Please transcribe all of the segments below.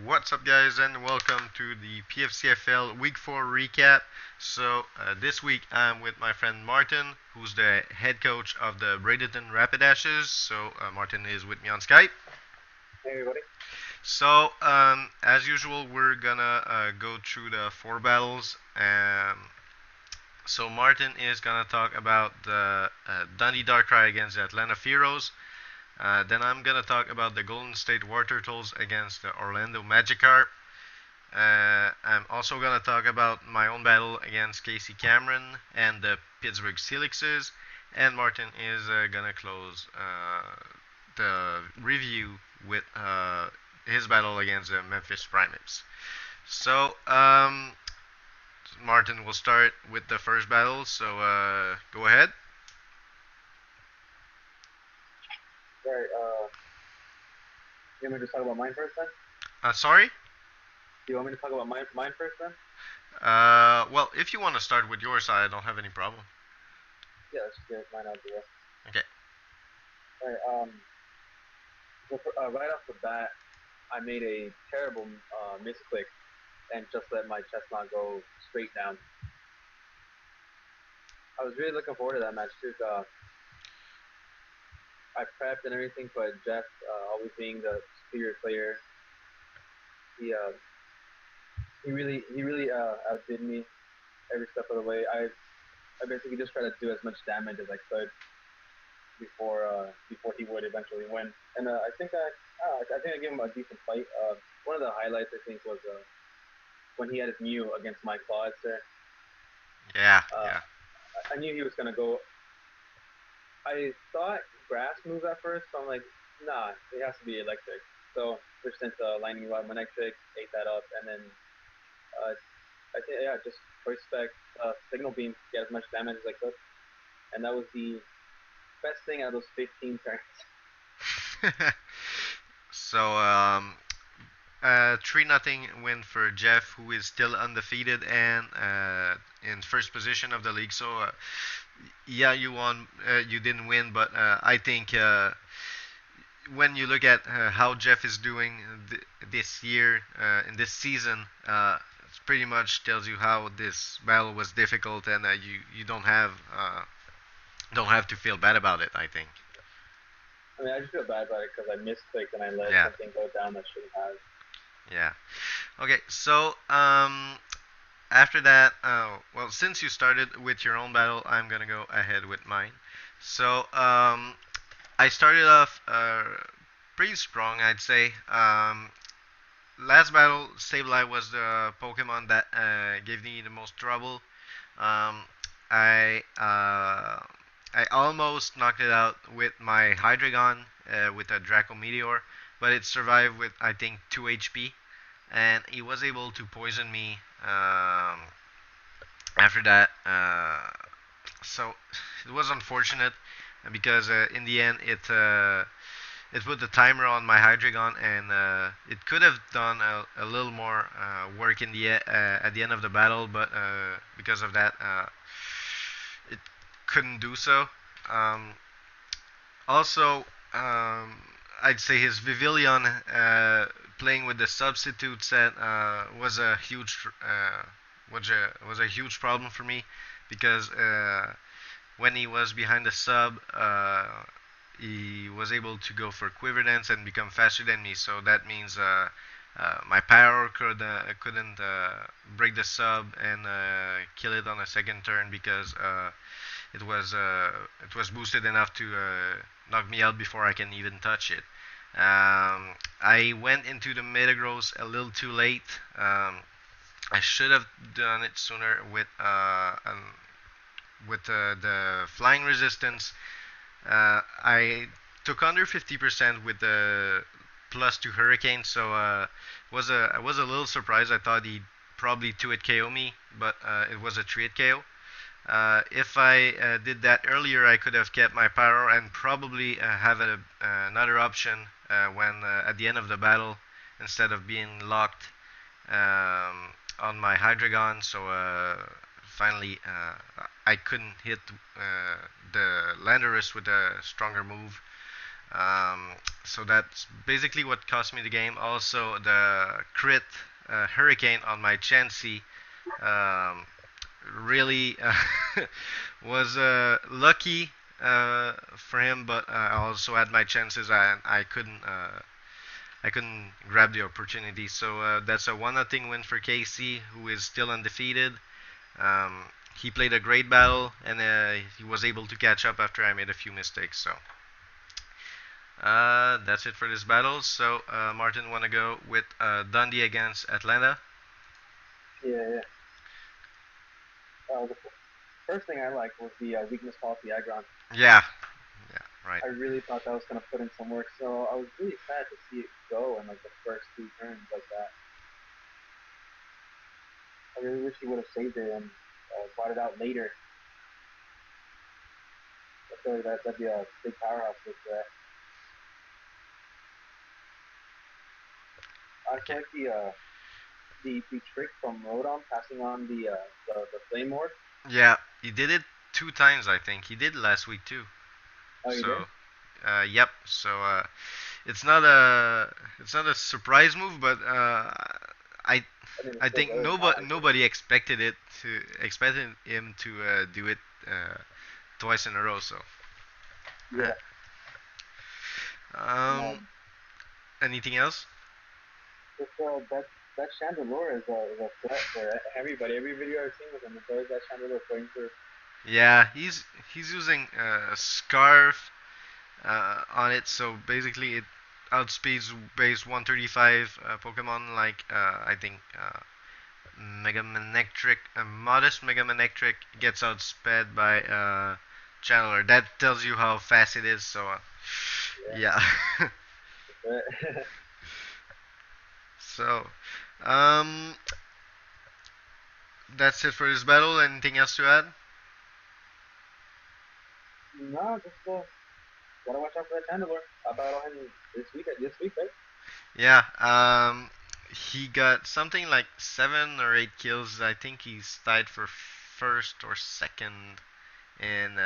What's up, guys, and welcome to the PFCFL Week 4 recap. This week I'm with my friend Martin, who's the head coach of the Bradenton Rapidashes. Martin is with me on Skype. Hey everybody. As usual, we're gonna go through the four battles. Martin is gonna talk about the Dundee Darkrais against the Atlanta Fearows. Then I'm gonna talk about the Golden State Wartortles against the Orlando Magikarp. I'm also gonna talk about my own battle against Casey Cameron and the Pittsburgh Steelixes. And Martin is gonna close the review with his battle against the Memphis Primeapes. Martin will start with the first battle. Go ahead. Right, you want me to talk about mine first then? Sorry? Do you want me to talk about mine first then? Well, if you want to start with your side, I don't have any problem. Yeah, let's just get mine out of the way. Okay. Alright, right off the bat, I made a terrible misclick and just let my chestnut go straight down. I was really looking forward to that match too. I prepped and everything, but Jeff, always being the superior player, he really outdid me every step of the way. I basically just tried to do as much damage as I could before he would eventually win. And I think I gave him a decent fight. One of the highlights I think was when he had his Mew against my Claws there. Yeah. I knew he was gonna go. I thought grass moves at first, so I'm like, nah, it has to be electric. So switched into lightning rod, electric, ate that up, and then I think just voice spec, signal beam, get as much damage as I could, and that was the best thing out of those 15 turns. So 3-0 win for Jeff, who is still undefeated and in first position of the league. Yeah, you won. You didn't win, but I think when you look at how Jeff is doing this year in this season, it pretty much tells you how this battle was difficult, and you don't have to feel bad about it, I think. I mean, I just feel bad about it because I misclicked and I let something go down that shouldn't have. Yeah. Okay. After that, well, since you started with your own battle, I'm gonna go ahead with mine. I started off pretty strong, I'd say. Last battle, Sableye was the Pokemon that gave me the most trouble. Um, I I almost knocked it out with my Hydreigon with a Draco Meteor, but it survived with I think 2 HP, and he was able to poison me after that. So it was unfortunate because in the end it put the timer on my Hydreigon, and it could have done a little more work in the at the end of the battle, but because of that, it couldn't do so. Um, Also, I'd say his Vivillon playing with the substitute set was a huge problem for me because when he was behind the sub, he was able to go for Quiver Dance and become faster than me. So that means my power couldn't break the sub and kill it on a second turn because it was boosted enough to knock me out before I can even touch it. I went into the Metagross a little too late. I should have done it sooner with the flying resistance. I took under 50% with the +2 Hurricane, so I was a little surprised. I thought he'd probably 2-hit KO me, but it was a 3-hit KO. If I did that earlier, I could have kept my power and probably have another option when at the end of the battle instead of being locked on my Hydreigon. Finally, I couldn't hit the Landorus with a stronger move. So that's basically what cost me the game. Also, the crit hurricane on my Chansey um, really was lucky for him, but I also had my chances and I couldn't grab the opportunity. So that's a 1-0 win for Casey, who is still undefeated. Um, he played a great battle and he was able to catch up after I made a few mistakes. So that's it for this battle. So Martin, want to go with Dundee against Atlanta? Yeah, yeah. The first thing I liked was the weakness policy aggron. Yeah, yeah, right. I really thought that was gonna put in some work, so I was really sad to see it go in like the first 2 turns like that. I really wish he would have saved it and brought it out later. I feel like that'd be a big powerhouse with that. I feel like the trick from Rodon passing on the flame orb. Yeah, he did it 2 times, I think. He did last week too. Oh, you did? So, yep. So it's not a surprise move, but I I mean, it's I still think very nobody expected him to do it twice in a row. So, Yeah. um, Um, anything else? just that Chandelure is a threat for everybody. Every video I've seen with him, it's always that Chandelure playing through. Yeah, he's using a scarf on it, so basically it outspeeds base 135 Pokemon like I think Mega Manectric, a modest Mega Manectric gets outsped by Channeler. That tells you how fast it is. So Yeah. yeah. So um, that's it for this battle. Anything else to add? No, just gotta watch out for that Chandelure. I'll battle him this week. This week, right? Yeah. He got something like 7 or 8 kills. I think he's tied for first or second in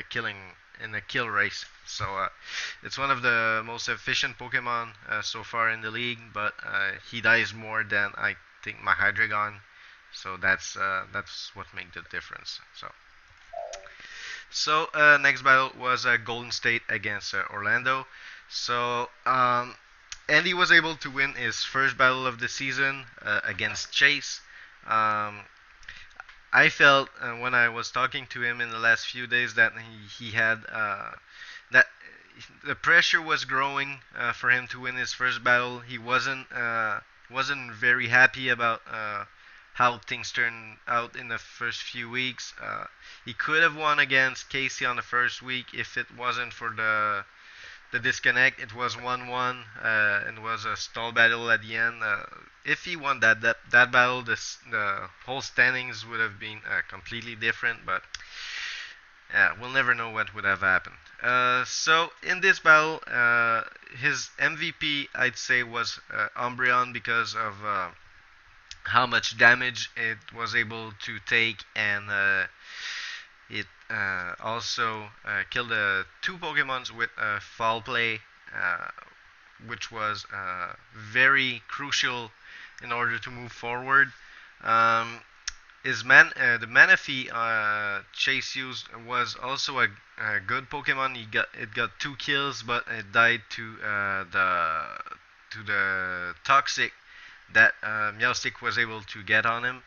killing in a kill race. So it's one of the most efficient Pokemon so far in the league, but he dies more than I think my Hydreigon. So that's what makes the difference. So next battle was Golden State against Orlando. So Andy was able to win his first battle of the season against Chase. Um, I felt when I was talking to him in the last few days that he had that the pressure was growing for him to win his first battle. He wasn't very happy about how things turned out in the first few weeks. He could have won against Casey on the first week if it wasn't for the disconnect. It was 1-1 and was a stall battle at the end. If he won that battle, the whole standings would have been completely different. But yeah, we'll never know what would have happened. So in this battle, his MVP I'd say was Umbreon because of how much damage it was able to take, and it also killed 2 Pokemons with foul play, uh, which was very crucial in order to move forward. Um, the Manaphy Chase used was also a good Pokemon. It got 2 kills, but it died to the toxic that Meowstic was able to get on him.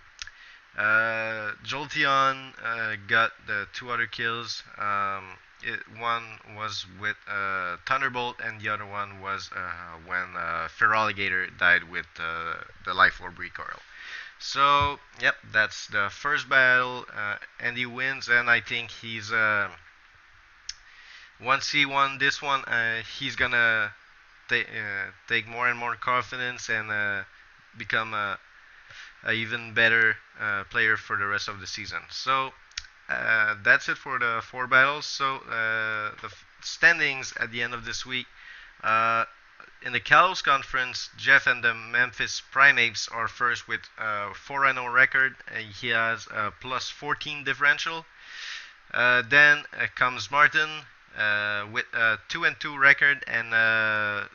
Jolteon got the 2 other kills. One was with Thunderbolt, and the other one was when Feraligatr died with the Life Orb recoil. So, yep, that's the first battle. Andy wins, and I think once he won this one, he's gonna take more and more confidence and become a even better player for the rest of the season. So that's it for the 4 battles. So the standings at the end of this week. In the Kalos Conference, Jeff and the Memphis Primeapes are first with a 4-0 record. He has a plus 14 differential. Then comes Martin with a 2-2 record and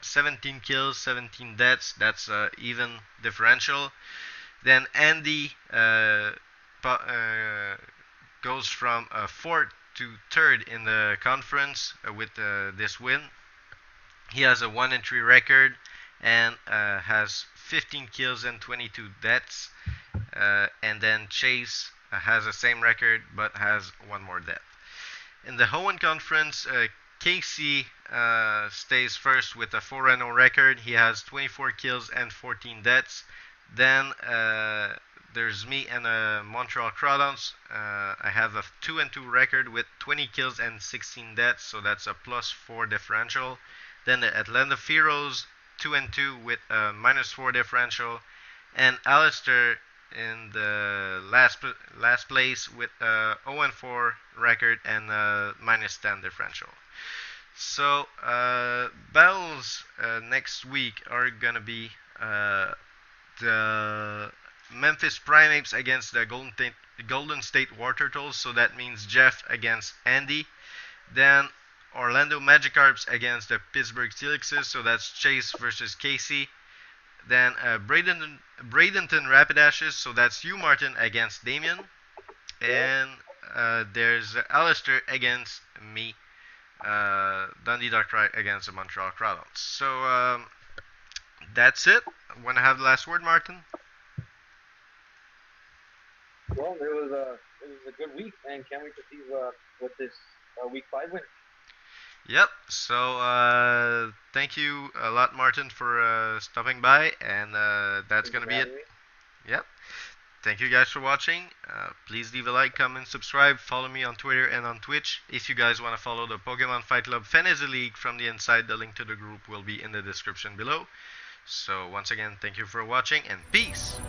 17 kills, 17 deaths. That's even differential. Then Andy goes from fourth to third in the conference with this win. He has a 1-3 record and has 15 kills and 22 deaths. And then Chase has the same record but has one more death. In the Hoenn Conference, Casey stays first with a 4-0 record. He has 24 kills and 14 deaths. Then there's me and Montreal Crawdaunts. I have a 2-2 record with 20 kills and 16 deaths, so that's a +4 differential. Then the Atlanta Fearows, 2-2 with a -4 differential. And Alistair in the last place with a 0-4 record and a -10 differential. So battles next week are gonna be the Memphis Primeapes against the Golden State Wartortles, so that means Jeff against Andy. Then Orlando Magikarps against the Pittsburgh Steelixes, so that's Chase versus Casey. Then Bradenton Rapidashes, so that's you, Martin, against Damien. And there's Alistair against me, Dundee Darkrais against the Montreal Crawdaunts. So that's it. Want to have the last word, Martin? Well, it was a good week, and can't wait to see what this week 5 win. Yep. So thank you a lot, Martin, for stopping by, and that's gonna be it. Yep. Thank you guys for watching. Please leave a like, comment, subscribe, follow me on Twitter and on Twitch. If you guys want to follow the Pokemon Fight Club Fantasy League from the inside, the link to the group will be in the description below. So once again, thank you for watching and peace!